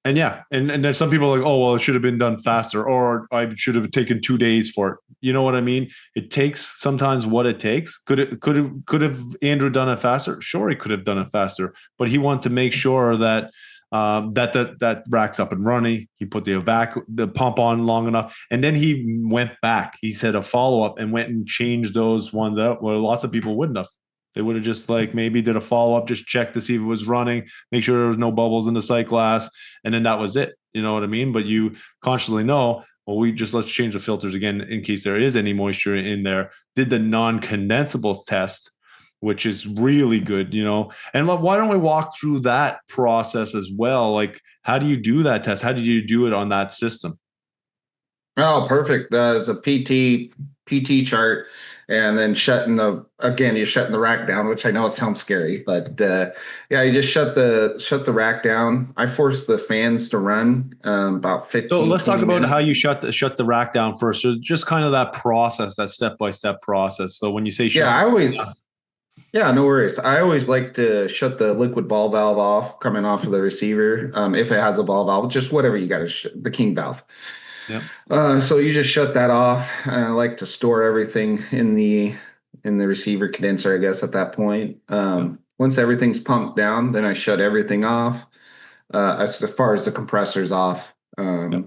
Speaker 1: And and there's some people like, oh, well, it should have been done faster, or I should have taken 2 days for it. You know what I mean? It takes sometimes what it takes. Could have Andrew done it faster? Sure, he could have done it faster, but he wanted to make sure that that rack's up and running. He put the pump on long enough, and then he went back. He said a follow up and went and changed those ones out. Well, lots of people wouldn't have. They would have just maybe did a follow-up, just check to see if it was running, make sure there was no bubbles in the sight glass, and then that was it. You know what I mean? But you consciously know, well, let's change the filters again in case there is any moisture in there. Did the non-condensables test, which is really good, And why don't we walk through that process as well? Like, how do you do that test? How did you do it on that system?
Speaker 2: Oh, perfect. It's a PT chart, and then you're shutting the rack down, which I know sounds scary, but yeah, you just shut the rack down. I force the fans to run about
Speaker 1: So
Speaker 2: 15,
Speaker 1: let's talk
Speaker 2: 20
Speaker 1: about
Speaker 2: minutes.
Speaker 1: how you shut the rack down first. So just kind of that process, that step-by-step process. So when you say
Speaker 2: Yeah,
Speaker 1: shut,
Speaker 2: yeah, no worries. I always like to shut the liquid ball valve off coming off of the receiver. If it has a ball valve, just whatever you got to the king valve.
Speaker 1: yeah,
Speaker 2: So you just shut that off. I like to store everything in the receiver condenser, I guess, at that point.
Speaker 1: yeah,
Speaker 2: Once everything's pumped down, then I shut everything off, as far as the compressor's off.
Speaker 1: yeah,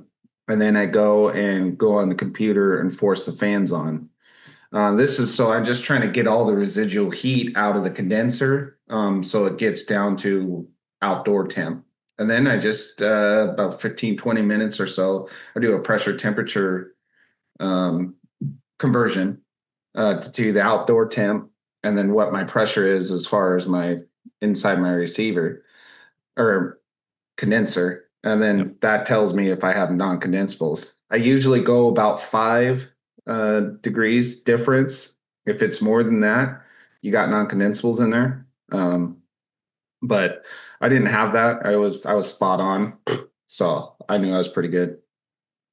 Speaker 2: And then I go on the computer and force the fans on. This is so I'm just trying to get all the residual heat out of the condenser, so it gets down to outdoor temp. And then I just about 15, 20 minutes or so, I do a pressure temperature um, conversion to the outdoor temp, and then what my pressure is as far as my inside my receiver or condenser. And
Speaker 1: yeah.
Speaker 2: then that tells me if I have non-condensables. I usually go about 5 degrees difference. If it's more than that, you got non-condensables in there. But I didn't have that. I was spot on. So I knew I was pretty good.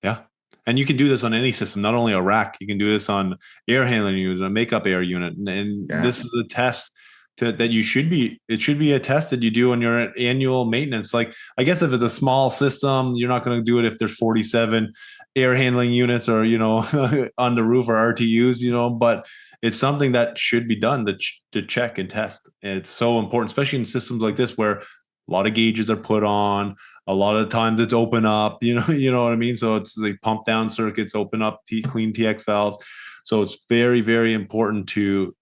Speaker 1: Yeah. And you can do this on any system, not only a rack. You can do this on air handling unit, a makeup air unit. And
Speaker 2: Yeah.
Speaker 1: this is a test that it should be a test that you do on your annual maintenance. Like, I guess if it's a small system, you're not going to do it if there's 47 air handling units or, on the roof or RTUs, but it's something that should be done to check and test. And it's so important, especially in systems like this where a lot of gauges are put on. A lot of times it's open up, you know what I mean? So it's the pump down circuits, open up, clean TX valves. So it's very, very important to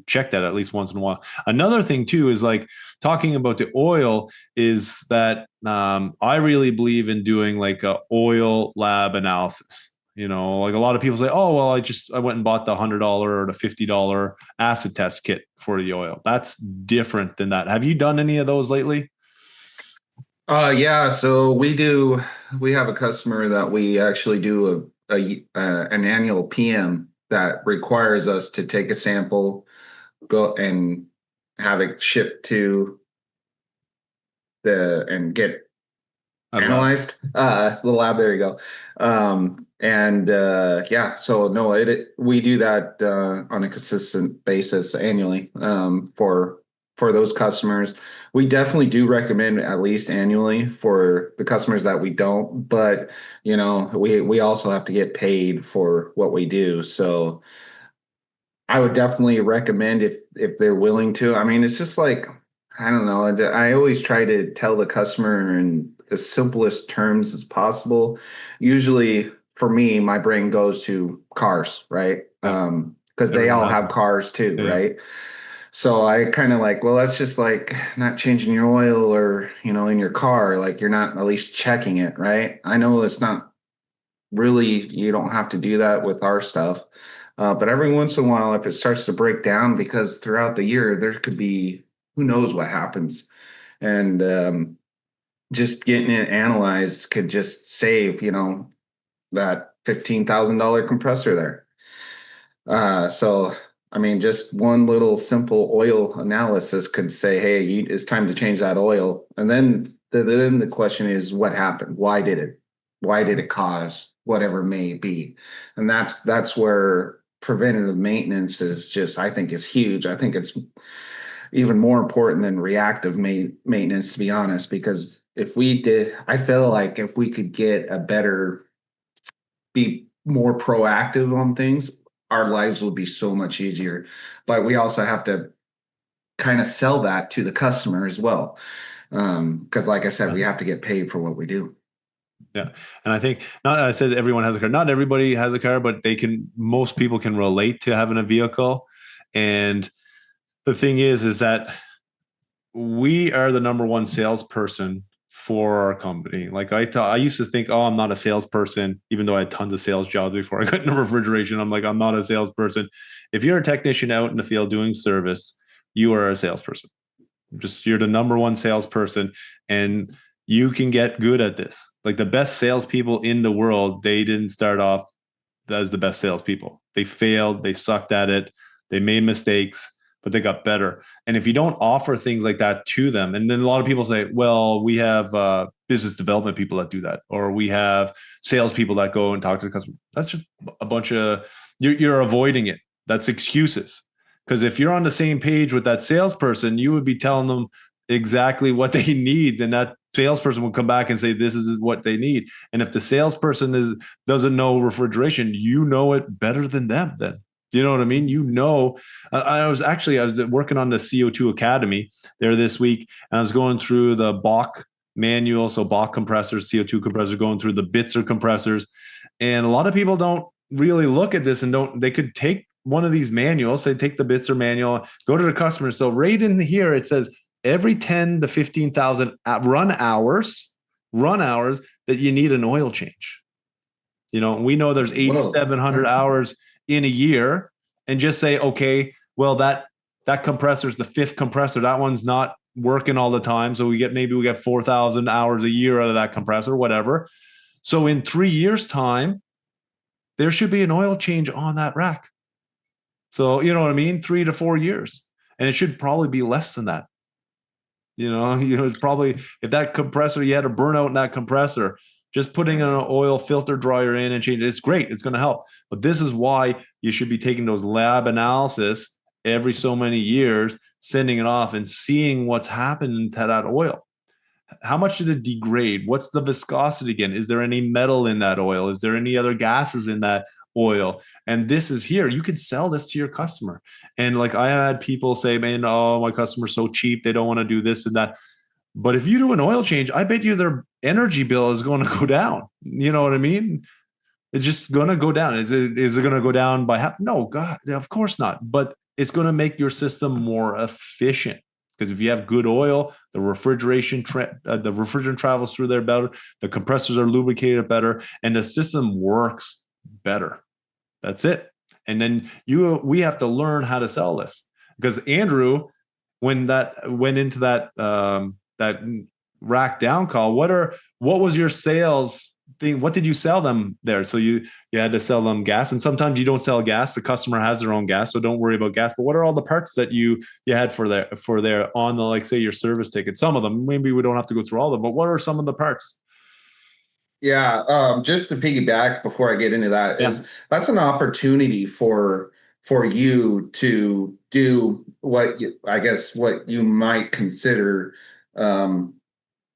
Speaker 1: check that at least once in a while. Another thing too is like talking about the oil is that I really believe in doing like a oil lab analysis. Like a lot of people say, oh, well, I went and bought the $100 or the $50 acid test kit for the oil. That's different than that. Have you done any of those lately?
Speaker 2: Yeah, so we have a customer that we actually do an annual PM that requires us to take a sample, go and have it shipped to and get
Speaker 1: I love.
Speaker 2: analyzed. The lab, there you go. And yeah, so no, we do that on a consistent basis annually for those customers. We definitely do recommend at least annually for the customers that we don't, but we also have to get paid for what we do. So I would definitely recommend if they're willing to. I mean, it's just like I don't know. I always try to tell the customer in the simplest terms as possible. Usually, for me, my brain goes to cars, right?
Speaker 1: Yeah.
Speaker 2: Because they
Speaker 1: Everyone
Speaker 2: all
Speaker 1: has
Speaker 2: have
Speaker 1: one.
Speaker 2: cars too,
Speaker 1: Yeah.
Speaker 2: right? So I kind of like, well, that's just like not changing your oil or in your car, like you're not at least checking it, right? I know it's not really, you don't have to do that with our stuff. But every once in a while, if it starts to break down, because throughout the year, there could be who knows what happens. And just getting it analyzed could just save, that $15,000 compressor there. So, I mean, just one little simple oil analysis could say, hey, it's time to change that oil. And then the question is, what happened? Why did it cause whatever may be? And that's where preventative maintenance is just, I think, is huge. I think it's even more important than reactive maintenance, to be honest, because I feel like if we could be more proactive on things, our lives would be so much easier. But we also have to kind of sell that to the customer as well. Because like I said, we have to get paid for what we do.
Speaker 1: Yeah. And I think not, I said everyone has a car. Not everybody has a car, but most people can relate to having a vehicle. And the thing is that we are the number one salesperson for our company. Like I used to think, oh, I'm not a salesperson, even though I had tons of sales jobs before I got into refrigeration. I'm like, I'm not a salesperson. If you're a technician out in the field doing service, you are a salesperson. Just you're the number one salesperson, and you can get good at this. Like the best salespeople in the world, they didn't start off as the best salespeople. They failed, they sucked at it, they made mistakes, but they got better. And if you don't offer things like that to them, and then a lot of people say, well, we have business development people that do that, or we have salespeople that go and talk to the customer. That's just a bunch of, you're avoiding it. That's excuses. Because if you're on the same page with that salesperson, you would be telling them exactly what they need. And that salesperson will come back and say, this is what they need. And if the salesperson doesn't know refrigeration, you know it better than them then. You know what I mean? You know, I was working on the CO2 Academy there this week, and I was going through the Bach manual. So Bach compressors, CO2 compressors, going through the Bitzer compressors. And a lot of people don't really look at this and they could take one of these manuals, say take the Bitzer manual, go to the customer. So right in here, it says every 10 to 15,000 run hours that you need an oil change. You know, we know there's 8,700 hours in a year, and just say, okay, well, that compressor is the fifth compressor. That one's not working all the time. So we get 4,000 hours a year out of that compressor, whatever. So in 3 years' time, there should be an oil change on that rack. So, you know what I mean? 3 to 4 years. And it should probably be less than that. It's probably, if that compressor, you had a burnout in that compressor, just putting an oil filter dryer in and change it's great. It's going to help. But this is why you should be taking those lab analysis every so many years, sending it off and seeing what's happened to that oil. How much did it degrade? What's the viscosity again? Is there any metal in that oil? Is there any other gases in that oil? And this is here. You can sell this to your customer. And like I had people say, man, oh, my customer's so cheap. They don't want to do this and that. But if you do an oil change, I bet you their energy bill is going to go down. You know what I mean? It's just going to go down. Is it going to go down by half? No, God, of course not. But it's going to make your system more efficient. Because if you have good oil, the refrigerant travels through there better, the compressors are lubricated better, and the system works better. That's it. And then we have to learn how to sell this. Because Andrew, when that went into that rack down call, what was your sales thing? What did you sell them there? So you had to sell them gas, and sometimes you don't sell gas. The customer has their own gas, so don't worry about gas. But what are all the parts that you had for their on the, like, say, your service ticket? Some of them, maybe we don't have to go through all of them, but what are some of the parts?
Speaker 2: Yeah, just to piggyback before I get into that, that's an opportunity for you to do what you might consider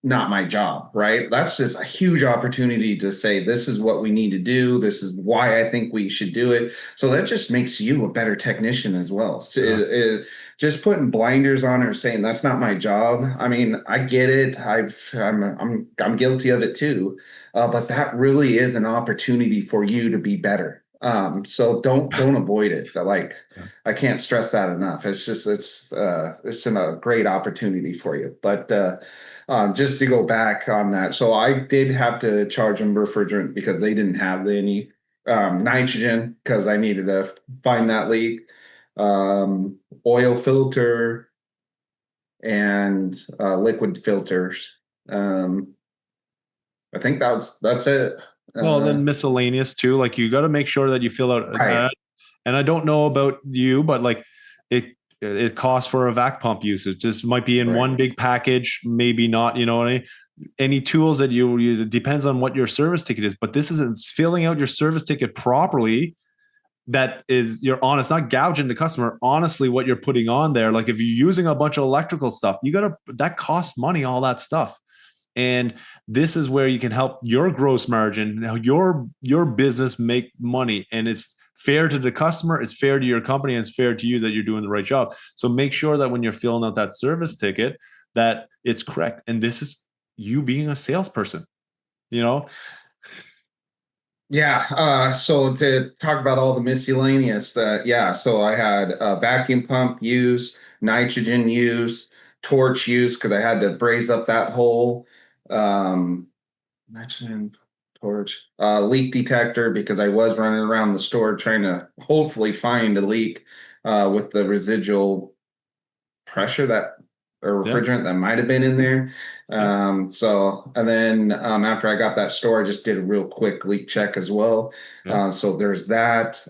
Speaker 2: not my job, right? That's just a huge opportunity to say, this is what we need to do. This is why I think we should do it. So that just makes you a better technician as well. So just putting blinders on or saying that's not my job. I mean, I get it. I'm guilty of it too. But that really is an opportunity for you to be better. So don't avoid it. Like, I can't stress that enough. It's a great opportunity for you. But just to go back on that, so I did have to charge them refrigerant because they didn't have any nitrogen, because I needed to find that leak, oil filter, and liquid filters. I think that's it.
Speaker 1: Well, then miscellaneous too. Like, you got to make sure that you fill out.
Speaker 2: Right.
Speaker 1: And I don't know about you, but like it costs for a vac pump usage. This might be in one big package, maybe not. You know, any tools that it depends on what your service ticket is. But this is filling out your service ticket properly. That is, you're honest, not gouging the customer. Honestly, what you're putting on there. Like, if you're using a bunch of electrical stuff, that costs money. All that stuff. And this is where you can help your gross margin, your business make money. And it's fair to the customer, it's fair to your company, and it's fair to you that you're doing the right job. So make sure that when you're filling out that service ticket, that it's correct. And this is you being a salesperson, you know?
Speaker 2: Yeah. So to talk about all the miscellaneous, so I had a vacuum pump use, nitrogen use, torch use, because I had to braze up that hole. Nitrogen, torch, leak detector, because I was running around the store trying to hopefully find a leak with the residual pressure that or
Speaker 1: Yeah.
Speaker 2: refrigerant that might have been in there. So, and then after I got that store, I just did a real quick leak check as well.
Speaker 1: Yeah.
Speaker 2: So there's that.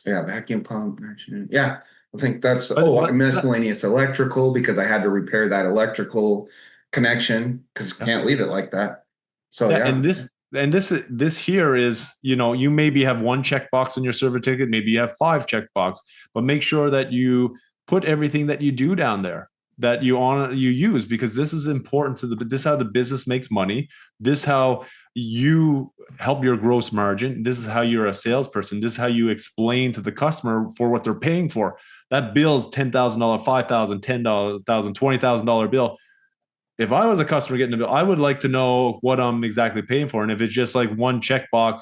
Speaker 2: Yeah, vacuum pump. Yeah, I think that's
Speaker 1: But
Speaker 2: miscellaneous electrical because I had to repair that electrical connection because you
Speaker 1: yeah.
Speaker 2: can't leave it like that. So
Speaker 1: Yeah,
Speaker 2: yeah.
Speaker 1: and this here is, you maybe have one checkbox in your server ticket, maybe you have 5 checkbox, but make sure that you put everything that you do down there, that you use, because this is important to this is how the business makes money. This is how you help your gross margin. This is how you're a salesperson. This is how you explain to the customer for what they're paying for. That bill's $10,000, $5,000, $10,000, $20,000 bill. If I was a customer getting a bill, I would like to know what I'm exactly paying for. And if it's just like one checkbox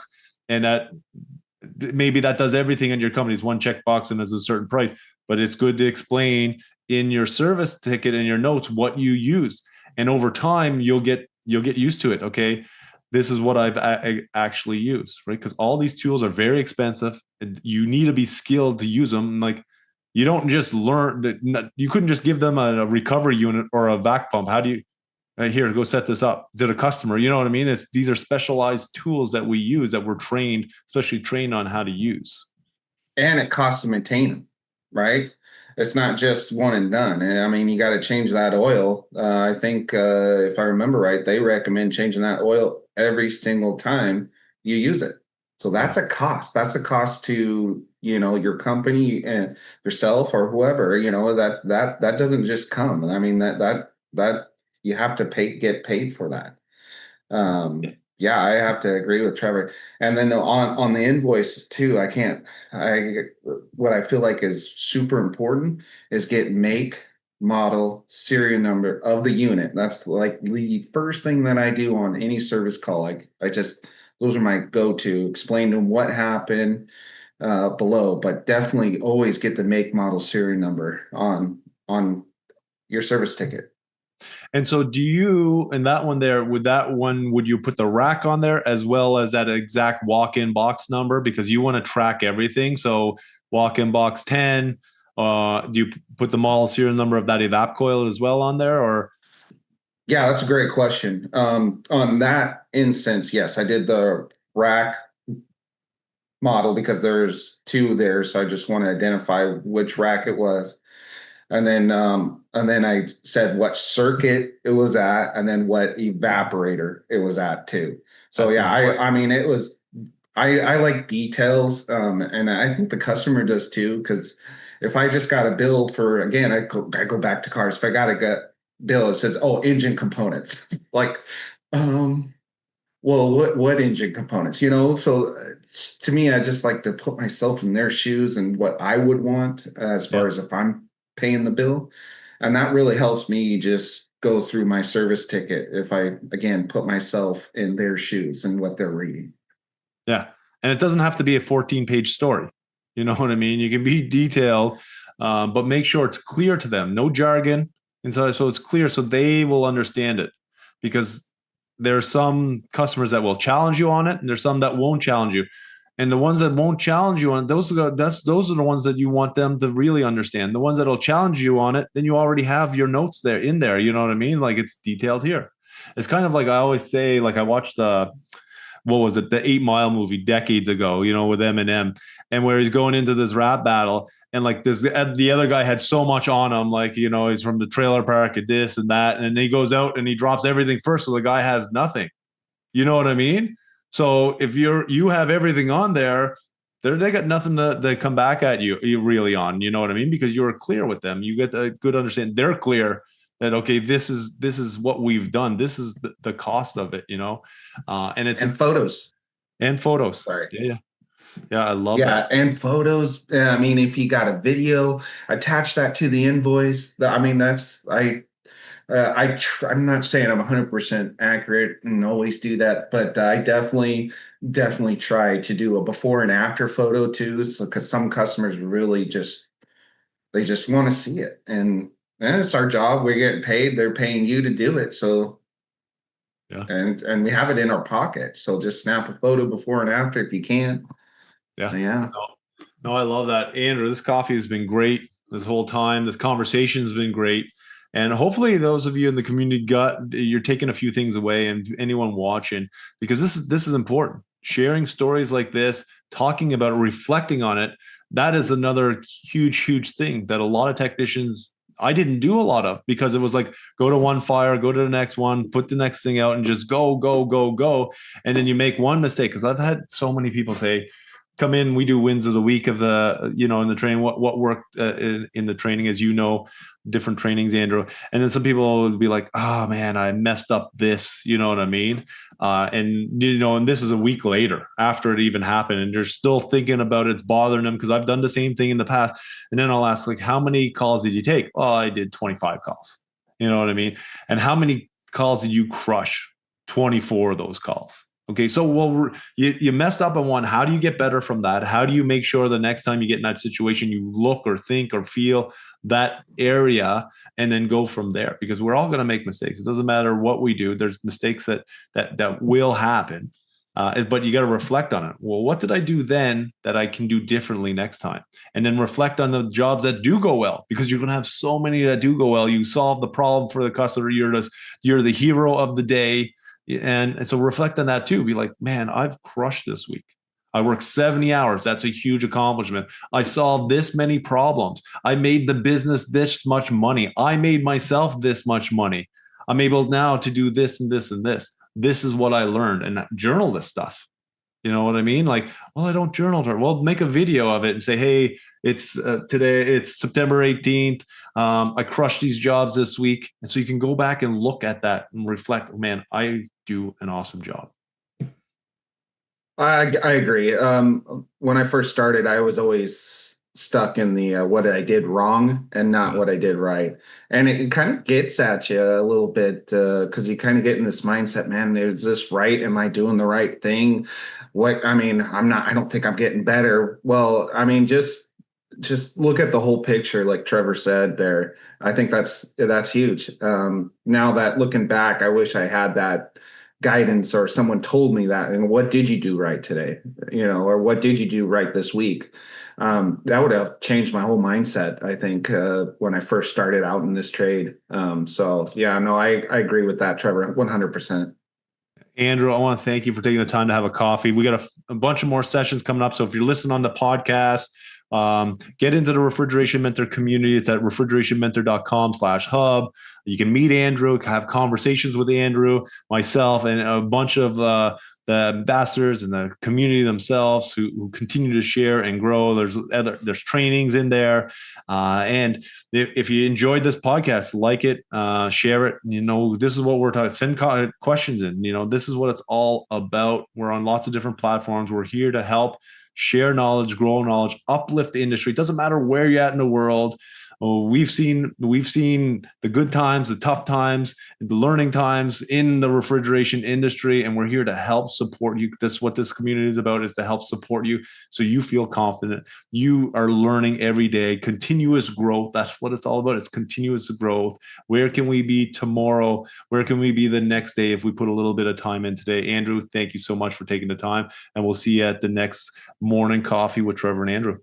Speaker 1: and that maybe that does everything in your company's one checkbox and is a certain price, but it's good to explain in your service ticket and your notes what you use. And over time, you'll get used to it. Okay, this is what I actually use, right? Because all these tools are very expensive and you need to be skilled to use them. Like, you don't just learn, you couldn't just give them a recovery unit or a vac pump. How do you, here, go set this up to the customer? You know what I mean? These are specialized tools that we use, that we're trained, especially trained on how to use.
Speaker 2: And it costs to maintain them, right? It's not just one and done. I mean, you got to change that oil. I think if I remember right, they recommend changing that oil every single time you use it. So that's a cost. That's a cost to, your company and yourself or whoever, that doesn't just come. I mean, that you have to get paid for that. Yeah, I have to agree with Trevor. And then on the invoices too, what I feel like is super important is get make, model, serial number of the unit. That's like the first thing that I do on any service call. Those are my go-to. Explain to them what happened below, but definitely always get the make, model, serial number on your service ticket.
Speaker 1: And so do you, in that one there, would you put the rack on there as well as that exact walk-in box number? Because you want to track everything. So walk-in box 10, do you put the model serial number of that evap coil as well on there, or?
Speaker 2: Yeah, that's a great question. On that instance, yes, I did the rack model because there's 2 there. So I just want to identify which rack it was. And then I said what circuit it was at, and then what evaporator it was at too. So
Speaker 1: That's
Speaker 2: yeah,
Speaker 1: important.
Speaker 2: I mean, I like details, and I think the customer does too. Because if I just got a bill for, again, I go back to cars. If I got a bill, it says, oh, engine components, like, well, what engine components? So to me, I just like to put myself in their shoes and what I would want as far as if I'm paying the bill. And that really helps me just go through my service ticket if I, again, put myself in their shoes and what they're reading.
Speaker 1: Yeah. And it doesn't have to be a 14-page story. You know what I mean? You can be detailed, but make sure it's clear to them. No jargon. And so it's clear so they will understand it. Because there are some customers that will challenge you on it, and there's some that won't challenge you. And the ones that won't challenge you on it, those are the ones that you want them to really understand. The ones that'll challenge you on it, then you already have your notes there in there. You know what I mean? Like, it's detailed here. It's kind of like I always say, like, I watched what was it, the 8 Mile movie decades ago, with Eminem, and where he's going into this rap battle, and like the other guy had so much on him, like, he's from the trailer park and this and that, and he goes out and he drops everything first, so the guy has nothing. You know what I mean? So if you have everything on there, they got nothing to come back at you really on. You know what I mean? Because you're clear with them. You get a good understanding. They're clear that, okay, this is what we've done. This is the cost of it. And it's
Speaker 2: And photos.
Speaker 1: and photos.
Speaker 2: Sorry.
Speaker 1: Yeah, I love
Speaker 2: Yeah,
Speaker 1: that.
Speaker 2: and photos. I mean, if you got a video, attach that to the invoice. I mean, I'm not saying I'm 100% accurate and always do that, but I definitely try to do a before and after photo too, because some customers really they just want to see it, and it's our job. We're getting paid. They're paying you to do it, so
Speaker 1: Yeah,
Speaker 2: and we have it in our pocket. So just snap a photo before and after if you can.
Speaker 1: yeah.
Speaker 2: Yeah.
Speaker 1: No, I love that, Andrew. This coffee has been great. this whole time. This conversation has been great. And hopefully those of you in the community you're taking a few things away, and anyone watching, because this is important. Sharing stories like this, talking about it, reflecting on it, that is another huge thing that a lot of technicians, I didn't do a lot of, because it was like, go to one fire, go to the next one, put the next thing out, and just go. And then you make one mistake. Because I've had so many people say, come in, we do wins of the week of the, in the training, what worked in the training, as different trainings, Andrew. And then some people would be like, oh man, I messed up this, you know what I mean? And this is a week later after it even happened, and they're still thinking about it. It's bothering them, because I've done the same thing in the past. And then I'll ask, like, how many calls did you take? Oh, I did 25 calls. You know what I mean? And how many calls did you crush? 24 of those calls. Okay, so you messed up on one. How do you get better from that? How do you make sure the next time you get in that situation, you look or think or feel that area, and then go from there? Because we're all going to make mistakes. It doesn't matter what we do. There's mistakes that will happen, but you got to reflect on it. Well, what did I do then that I can do differently next time? And then reflect on the jobs that do go well, because you're going to have so many that do go well. You solve the problem for the customer. You're the hero of the day. And so reflect on that too. Be like, man, I've crushed this week. I worked 70 hours. That's a huge accomplishment. I solved this many problems. I made the business this much money. I made myself this much money. I'm able now to do this and this and this. This is what I learned. And journal this stuff. You know what I mean? Like, well, I don't journal. Well, make a video of it and say, hey, it's today, it's September 18th. I crushed these jobs this week. And so you can go back and look at that and reflect, man, I do an awesome job.
Speaker 2: I agree. When I first started, I was always stuck in the what I did wrong and not what I did right. And it kind of gets at you a little bit, because you kind of get in this mindset, man, is this right? Am I doing the right thing? I don't think I'm getting better. Well, I mean, just look at the whole picture, like Trevor said there. I think that's huge. Now that looking back, I wish I had that guidance, or someone told me that, and what did you do right today, or what did you do right this week? That would have changed my whole mindset, I think, when I first started out in this trade. So yeah, no, I agree with that, Trevor, 100%.
Speaker 1: Andrew, I want to thank you for taking the time to have a coffee. We got a bunch of more sessions coming up. So if you're listening on the podcast, get into the Refrigeration Mentor community. It's at refrigerationmentor.com/hub. You can meet Andrew, have conversations with Andrew, myself, and a bunch of the ambassadors and the community themselves who continue to share and grow. There's trainings in there. And if you enjoyed this podcast, like it, share it. This is what we're talking. Send questions in. This is what it's all about. We're on lots of different platforms. We're here to help share knowledge, grow knowledge, uplift the industry. It doesn't matter where you're at in the world. We've seen the good times, the tough times, the learning times in the refrigeration industry, and we're here to help support you. What this community is about, is to help support you so you feel confident. You are learning every day, continuous growth. That's what it's all about. It's continuous growth. Where can we be tomorrow? Where can we be the next day if we put a little bit of time in today? Andrew, thank you so much for taking the time, and we'll see you at the next morning coffee with Trevor and Andrew.